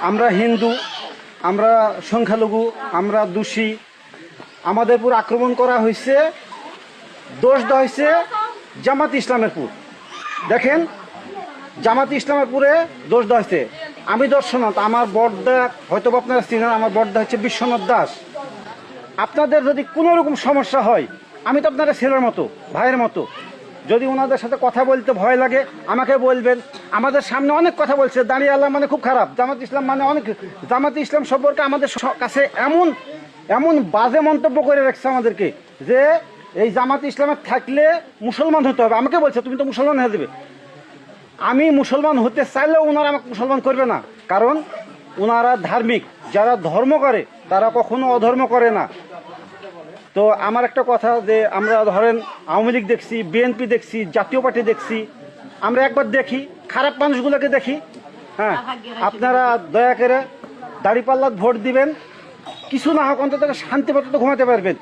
আমরা হিন্দু, আমরা সংখ্যালঘু, আমরা দোষী, আমাদের উপর আক্রমণ করা হয়েছে, দোষ দেওয়া হয়েছে জামাত ইসলামের পুর। দেখেন, জামাত ইসলামের পুরে দোষ দেওয়া হয়েছে। আমি দর্শনাথ, আমার বড়দা হয়তো আপনারা চিনেন, আমার বড়দা হচ্ছে বিশ্বনাথ দাস। আপনাদের যদি কোনো রকম সমস্যা হয়, আমি তো আপনাদের ছেলের মতো, ভাইয়ের মতো, যদি ওনাদের সাথে কথা বলতে ভয় লাগে আমাকে বলবেন। আমাদের সামনে অনেক কথা বলছে, দাঁড়িয়ে আল্লাহ মানে খুব খারাপ, জামাত ইসলাম মানে অনেক, জামাত ইসলাম সম্পর্কে আমাদের কাছে এমন এমন বাজে মন্তব্য করে রাখছে আমাদেরকে যে এই জামাত ইসলামে থাকলে মুসলমান হতে হবে। আমাকে বলছে তুমি তো মুসলমান হয়ে যাবে। আমি মুসলমান হতে চাইলেও ওনারা আমাকে মুসলমান করবে না, কারণ ওনারা ধার্মিক। যারা ধর্ম করে তারা কখনো অধর্ম করে না। তো আমার একটা কথা, যে আমরা ধরেন আওয়ামী লীগ দেখছি, বিএনপি দেখছি, জাতীয় পার্টি দেখছি, আমরা একবার দেখি খারাপ মানুষগুলোকে দেখি। হ্যাঁ, আপনারা দয়া করে দাঁড়িপাল্লাত ভোট দিবেন, কিছু না হোক অন্তত শান্তি মতো ঘুমাতে পারবেন।